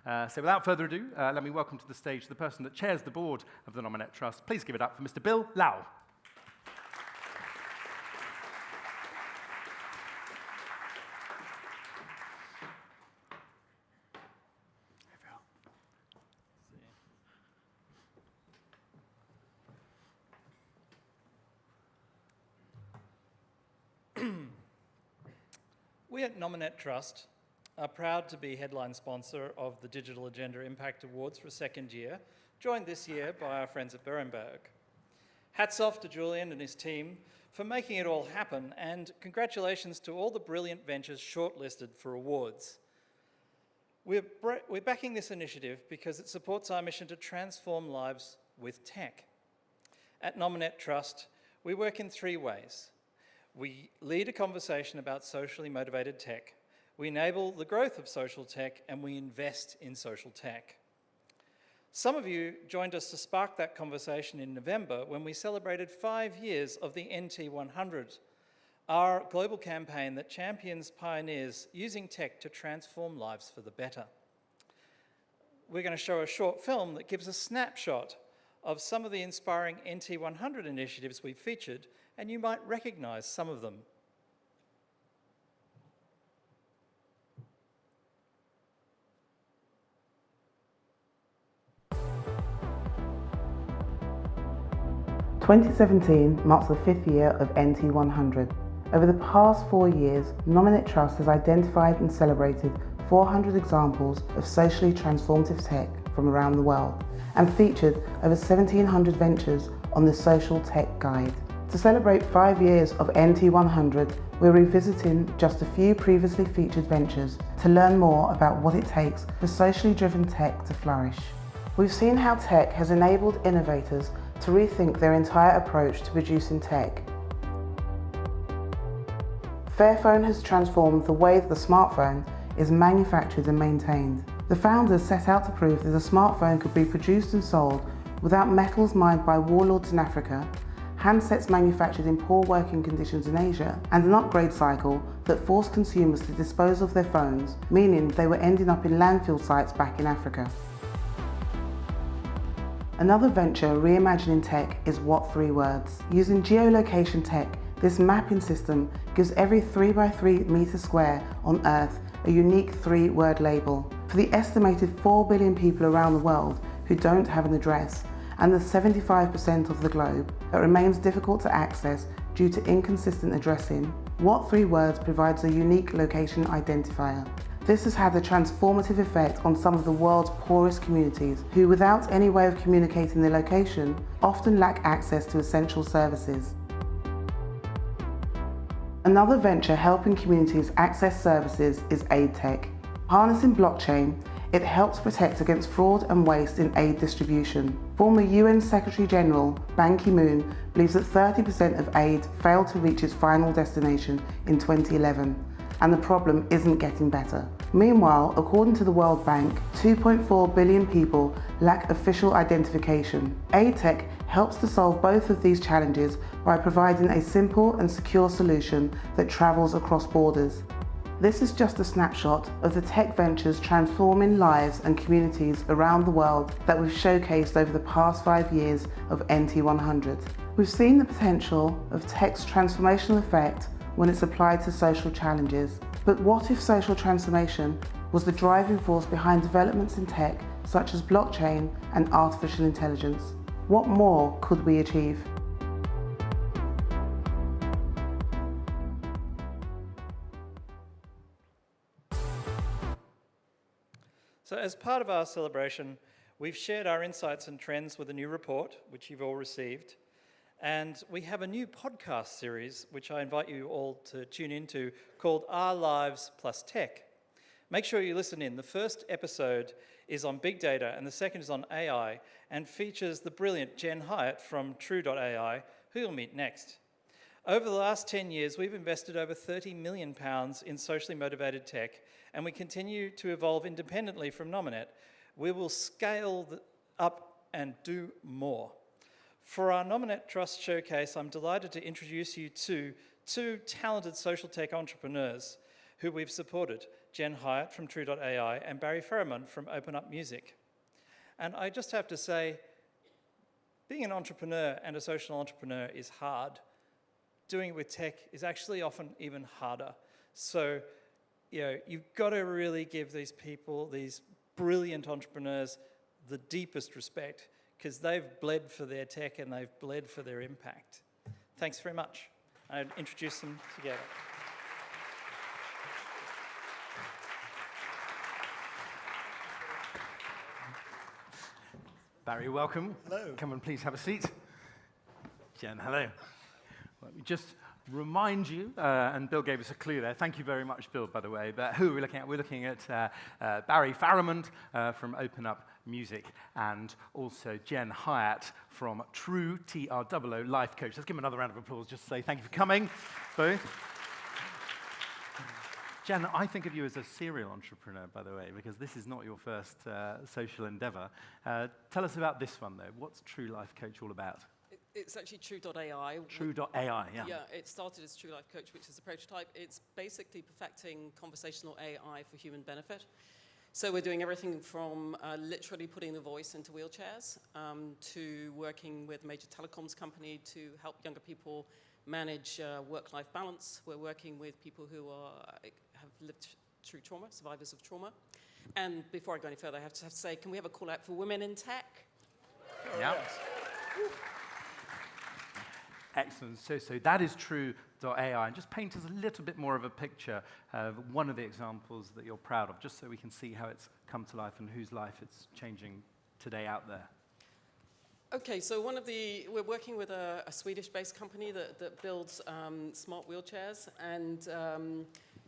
So without further ado, let me welcome to the stage the person that chairs the board of the Nominet Trust. Please give it up for Mr. Bill Lau. We at Nominet Trust are proud to be headline sponsor of the Digital Agenda Impact Awards for a second year, joined this year by our friends at Berenberg. Hats off to Julian and his team for making it all happen, and congratulations to all the brilliant ventures shortlisted for awards. We're backing this initiative because it supports our mission to transform lives with tech. At Nominet Trust, we work in three ways. We lead a conversation about socially motivated tech, we enable the growth of social tech, and we invest in social tech. Some of you joined us to spark that conversation in November when we celebrated 5 years of the NT100, our global campaign that champions pioneers using tech to transform lives for the better. We're going to show a short film that gives a snapshot of some of the inspiring NT100 initiatives we've featured, and you might recognise some of them. "2017 marks the 5th year of NT100. Over the past 4 years, Nominet Trust has identified and celebrated 400 examples of socially transformative tech from around the world and featured over 1,700 ventures on the Social Tech Guide. To celebrate 5 years of NT100, we're revisiting just a few previously featured ventures to learn more about what it takes for socially driven tech to flourish. We've seen how tech has enabled innovators to rethink their entire approach to producing tech. Fairphone has transformed the way that the smartphone is manufactured and maintained. The founders set out to prove that a smartphone could be produced and sold without metals mined by warlords in Africa, handsets manufactured in poor working conditions in Asia, and an upgrade cycle that forced consumers to dispose of their phones, meaning they were ending up in landfill sites back in Africa. Another venture reimagining tech is What 3 Words. Using geolocation tech, this mapping system gives every 3x3 metre square on Earth a unique 3-word label. For the estimated 4 billion people around the world who don't have an address, and the 75% of the globe that remains difficult to access due to inconsistent addressing, What 3 Words provides a unique location identifier. This has had a transformative effect on some of the world's poorest communities who, without any way of communicating their location, often lack access to essential services. Another venture helping communities access services is aid tech. Harnessing blockchain, it helps protect against fraud and waste in aid distribution. Former UN Secretary General Ban Ki-moon believes that 30% of aid failed to reach its final destination in 2011, and the problem isn't getting better. Meanwhile, according to the World Bank, 2.4 billion people lack official identification. Aid tech helps to solve both of these challenges by providing a simple and secure solution that travels across borders. This is just a snapshot of the tech ventures transforming lives and communities around the world that we've showcased over the past 5 years of NT100. We've seen the potential of tech's transformational effect when it's applied to social challenges. But what if social transformation was the driving force behind developments in tech such as blockchain and artificial intelligence? What more could we achieve? So as part of our celebration, we've shared our insights and trends with a new report, which you've all received. And we have a new podcast series, which I invite you all to tune into, called Our Lives Plus Tech. Make sure you listen in. The first episode is on big data, and the second is on AI, and features the brilliant Jen Hyatt from True.ai, who you'll meet next. Over the last 10 years, we've invested over £30 million in socially motivated tech, and we continue to evolve independently from Nominet. We will scale up and do more. For our Nominet Trust Showcase, I'm delighted to introduce you to two talented social tech entrepreneurs who we've supported, Jen Hyatt from True.ai and Barry Ferriman from Open Up Music. And I just have to say, being an entrepreneur and a social entrepreneur is hard. Doing it with tech is actually often even harder. So, you've got to really give these people, these brilliant entrepreneurs, the deepest respect, because they've bled for their tech and they've bled for their impact. Thanks very much. I'd introduce them together. Barry, welcome. Hello. Come and please have a seat. Jen, hello. Let me just remind you, and Bill gave us a clue there. Thank you very much, Bill, by the way. But who are we looking at? We're looking at Barry Ferriman from Open Up Music and also Jen Hyatt from True, TROO Life Coach. Let's give them another round of applause just to say thank you for coming, both. Jen, I think of you as a serial entrepreneur, by the way, because this is not your first social endeavor. Tell us about this one, though. What's True Life Coach all about? It's actually True.ai. True.ai, yeah. Yeah, it started as True Life Coach, which is a prototype. It's basically perfecting conversational AI for human benefit. So we're doing everything from literally putting the voice into wheelchairs to working with a major telecoms company to help younger people manage work-life balance. We're working with people who have lived through trauma, survivors of trauma. And before I go any further, I have to say, can we have a call out for women in tech? Yeah. Excellent. So that is True.ai. And just paint us a little bit more of a picture of one of the examples that you're proud of, just so we can see how it's come to life and whose life it's changing today out there. Okay, so we're working with a Swedish-based company that builds smart wheelchairs, and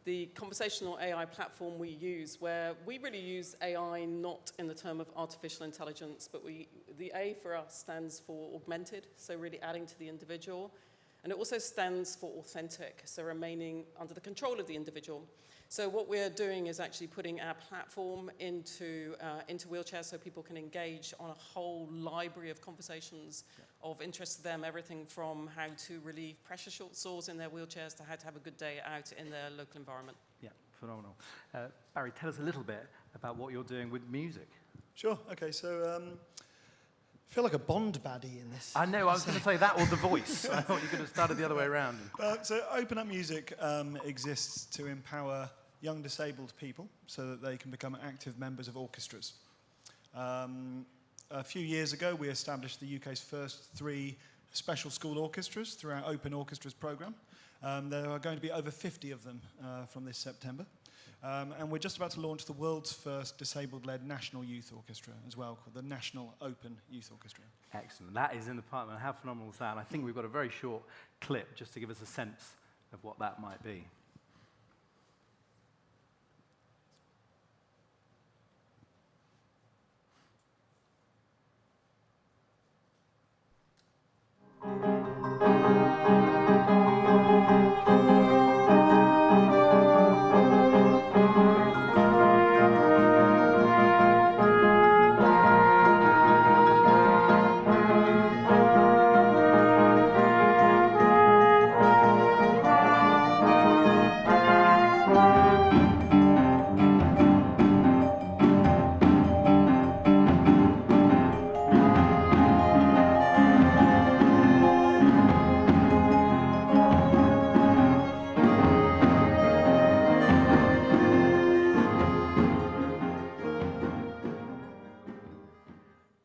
the conversational AI platform we use, where we really use AI not in the term of artificial intelligence, but the A for us stands for augmented, so really adding to the individual, and it also stands for authentic, so remaining under the control of the individual. So what we're doing is actually putting our platform into wheelchairs so people can engage on a whole library of conversations of interest to them, everything from how to relieve pressure sores in their wheelchairs to how to have a good day out in their local environment. Yeah, phenomenal. Barry, tell us a little bit about what you're doing with music. Sure. Okay. So I feel like a Bond baddie in this. I know. I was going to say that or The Voice. I thought you could have started the other way around. So Open Up Music exists to empower young disabled people so that they can become active members of orchestras. A few years ago, we established the UK's first 3 special school orchestras through our Open Orchestras programme. There are going to be over 50 of them from this September. And we're just about to launch the world's first disabled-led national youth orchestra as well, called the National Open Youth Orchestra. Excellent. That is in the pipeline. How phenomenal is that? And I think we've got a very short clip just to give us a sense of what that might be.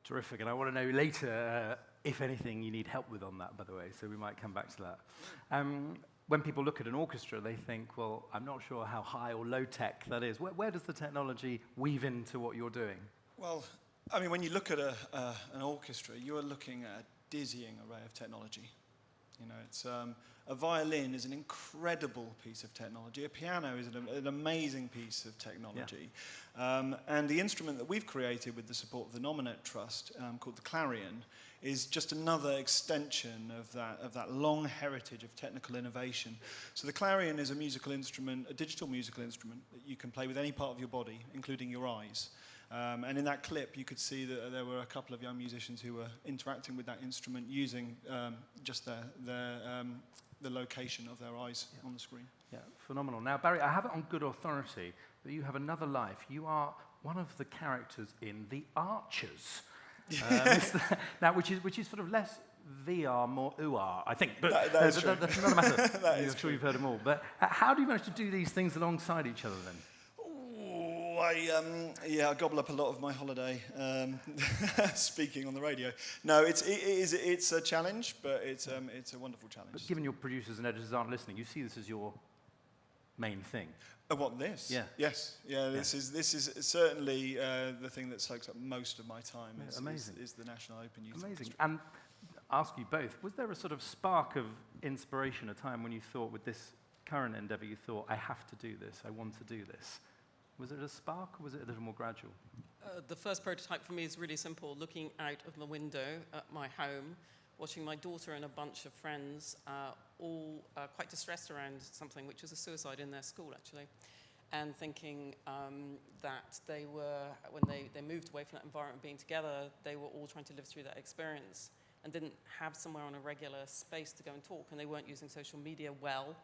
Terrific, and I want to know later if anything you need help with on that, by the way, so we might come back to that. When people look at an orchestra, they think, well, I'm not sure how high or low tech that is. Where does the technology weave into what you're doing? Well, I mean, when you look at an orchestra, you are looking at a dizzying array of technology. You know, it's a violin is an incredible piece of technology. A piano is an amazing piece of technology. Yeah. And the instrument that we've created with the support of the Nominet Trust, called the Clarion, is just another extension of that long heritage of technical innovation. So the Clarion is a musical instrument, a digital musical instrument that you can play with any part of your body, including your eyes. And in that clip, you could see that there were a couple of young musicians who were interacting with that instrument using just their the location of their eyes on the screen. Yeah, phenomenal. Now, Barry, I have it on good authority that you have another life. You are one of the characters in The Archers. Now, which is sort of less VR, more UR, I think. But that is true. that's another matter. I'm sure you've heard them all. But how do you manage to do these things alongside each other then? Ooh, I gobble up a lot of my holiday speaking on the radio. No, it's a challenge, but it's a wonderful challenge. But given your producers and editors aren't listening, you see this as your main thing. What, this? Yeah. Yes. Yeah. This is certainly the thing that soaks up most of my time. Amazing. Is the National Open Youth Amazing. Orchestra. And ask you both, was there a sort of spark of inspiration, a time when you thought, with this current endeavour, you thought, I have to do this, I want to do this? Was it a spark, or was it a little more gradual? The first prototype for me is really simple, looking out of the window at my home, watching my daughter and a bunch of friends all quite distressed around something, which was a suicide in their school, actually, and thinking that they were, when they moved away from that environment being together, they were all trying to live through that experience and didn't have somewhere on a regular space to go and talk, and they weren't using social media well.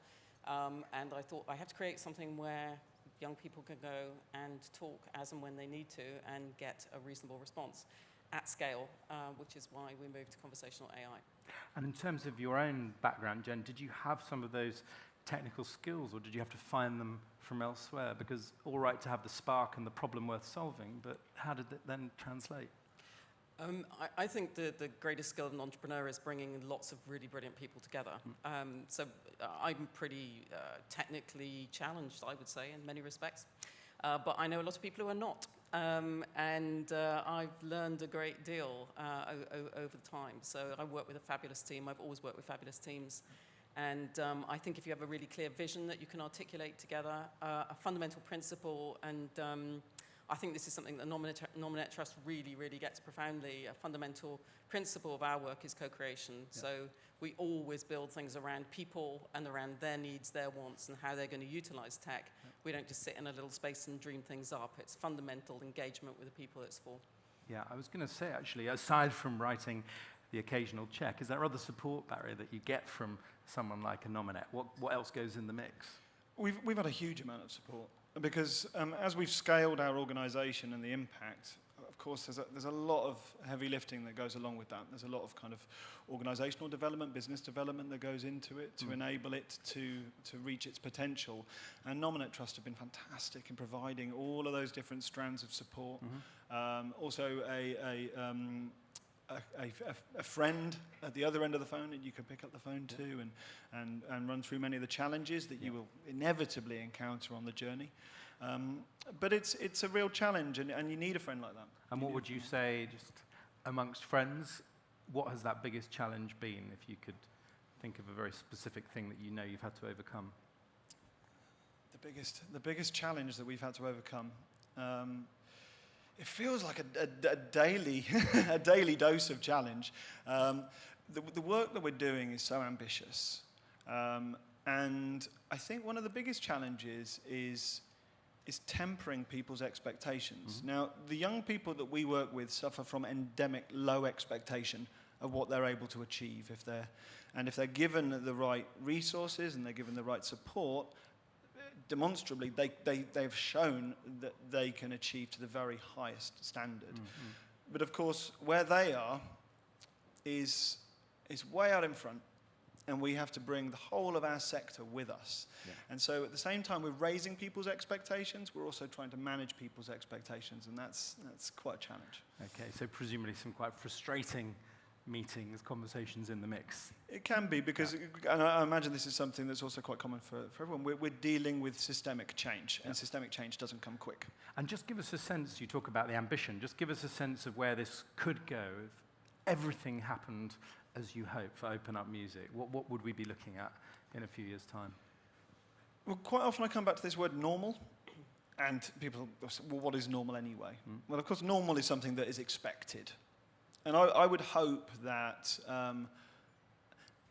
And I thought, I have to create something where young people can go and talk as and when they need to and get a reasonable response at scale, which is why we moved to conversational AI. And in terms of your own background, Jen, did you have some of those technical skills, or did you have to find them from elsewhere? Because all right to have the spark and the problem worth solving, but how did it then translate? I think the greatest skill of an entrepreneur is bringing lots of really brilliant people together. So I'm pretty technically challenged, I would say, in many respects. But I know a lot of people who are not. And I've learned a great deal over time. So I work with a fabulous team. I've always worked with fabulous teams. And I think if you have a really clear vision that you can articulate together, a fundamental principle, and I think this is something that Nominet Trust really, really gets profoundly. A fundamental principle of our work is co-creation. Yeah. So we always build things around people and around their needs, their wants, and how they're going to utilize tech. Yeah. We don't just sit in a little space and dream things up. It's fundamental engagement with the people it's for. Yeah, I was going to say, actually, aside from writing the occasional check, is there other support, Barry, that you get from someone like a Nominet? What else goes in the mix? We've had a huge amount of support. Because as we've scaled our organisation and the impact, of course, there's a lot of heavy lifting that goes along with that. There's a lot of kind of organisational development, business development that goes into it to enable it to reach its potential. And Nominet Trust have been fantastic in providing all of those different strands of support. Also, a friend at the other end of the phone that you can pick up the phone to and run through many of the challenges that you will inevitably encounter on the journey. But it's a real challenge, and you need a friend like that. And what would you say, just amongst friends, what has that biggest challenge been, if you could think of a very specific thing that you know you've had to overcome? The biggest challenge that we've had to overcome, it feels like a daily a daily dose of challenge. The work that we're doing is so ambitious, and I think one of the biggest challenges is tempering people's expectations. Now, the young people that we work with suffer from endemic low expectation of what they're able to achieve if they're given the right resources and they're given the right support. Demonstrably, they've shown that they can achieve to the very highest standard. But of course, where they are is way out in front, and we have to bring the whole of our sector with us. Yeah. And so at the same time we're raising people's expectations, we're also trying to manage people's expectations, and that's quite a challenge. Okay, so presumably some quite frustrating meetings, conversations in the mix. It can be, because, and I imagine this is something that's also quite common for everyone, we're dealing with systemic change, and systemic change doesn't come quick. And just give us a sense, you talk about the ambition, just give us a sense of where this could go if everything happened as you hope for Open Up Music. What would we be looking at in a few years' time? Well, quite often I come back to this word normal, and people say, well, what is normal anyway? Well, of course, normal is something that is expected. And I would hope that,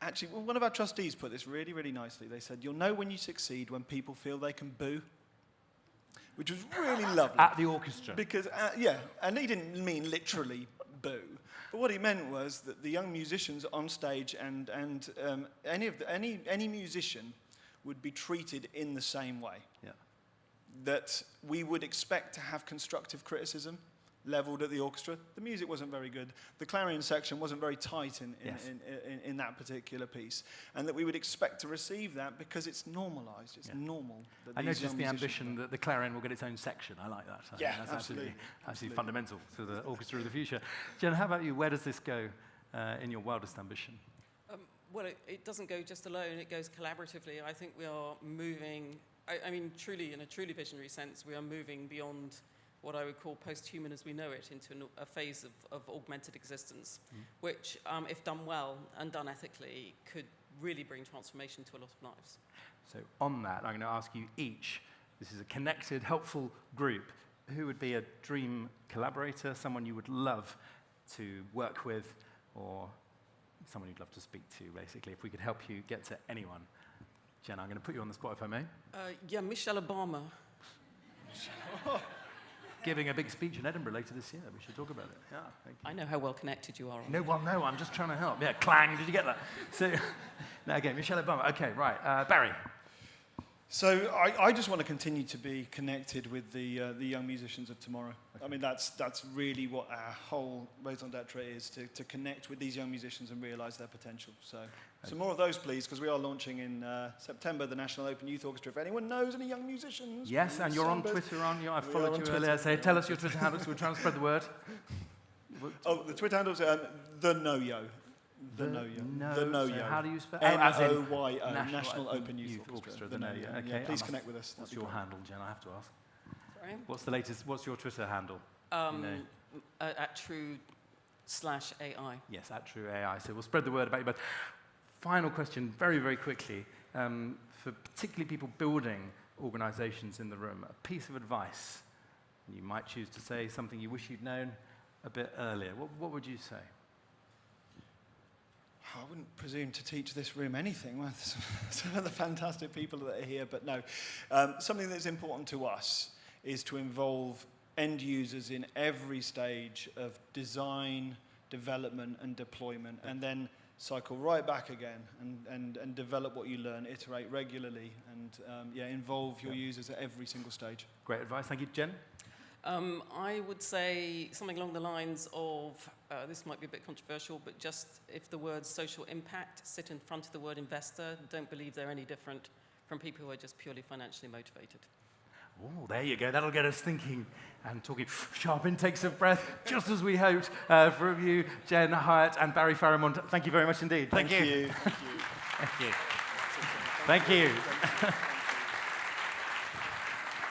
actually, one of our trustees put this really, really nicely. They said, you'll know when you succeed when people feel they can boo, which was really lovely. At the orchestra. Because, yeah, and he didn't mean literally boo. But what he meant was that the young musicians on stage and any musician would be treated in the same way. Yeah. That we would expect to have constructive criticism leveled at the orchestra. The music wasn't very good. The clarion section wasn't very tight in that particular piece. And that we would expect to receive that because it's normalized. It's normal. That I these noticed young the musicians ambition that the clarion will get its own section. I like that. I think that's absolutely fundamental to the orchestra of the future. Jen, how about you? Where does this go in your wildest ambition? Well, it doesn't go just alone, it goes collaboratively. I think we are moving, I mean, truly, in a truly visionary sense, we are moving beyond what I would call post-human as we know it into a phase of augmented existence, which, if done well and done ethically, could really bring transformation to a lot of lives. So on that, I'm going to ask you each, this is a connected, helpful group, who would be a dream collaborator, someone you would love to work with, or someone you'd love to speak to, basically, if we could help you get to anyone. Jen, I'm going to put you on the spot, if I may. Yeah, Michelle Obama. Giving a big speech in Edinburgh later this year. We should talk about it. Yeah, thank you. I know how well connected you are. No, well, no, I'm just trying to help. Yeah, clang, did you get that? So, now again, Michelle Obama. Okay, right. Barry. So I just want to continue to be connected with the young musicians of tomorrow. Okay. I mean, that's really what our whole raison d'etre is, to connect with these young musicians and realise their potential. So some more of those, please, because we are launching in September the National Open Youth Orchestra. If anyone knows any young musicians. Yes, and you're on Twitter, aren't you? I followed you earlier. So tell us your Twitter handle, so we're trying to spread the word. Oh, the Twitter handle's the No-Yo. The No-Yo. The No-Yo. So how do you spell? N-O-Y-O. National Open Youth Orchestra. The No-Yo. Okay. Yeah, please connect with us. What's your handle, Jen? I have to ask. Sorry? What's the latest? What's your Twitter handle? At true/AI. Yes, at True AI. So we'll spread the word about you. But final question, very, very quickly, for particularly people building organizations in the room, a piece of advice. You might choose to say something you wish you'd known a bit earlier. What would you say? I wouldn't presume to teach this room anything. Well, some of the fantastic people that are here, but no. Something that's important to us is to involve end users in every stage of design, development, and deployment, and then cycle right back again and develop what you learn, iterate regularly, and involve your users at every single stage. Great advice. Thank you. Jen? I would say something along the lines of, this might be a bit controversial, but just if the word social impact sit in front of the word investor, don't believe they're any different from people who are just purely financially motivated. Oh, there you go. That'll get us thinking and talking sharp intakes of breath, just as we hoped from you, Jen Hyatt and Barry Faramond. Thank you very much indeed. Thank you. Thank you. Thank you.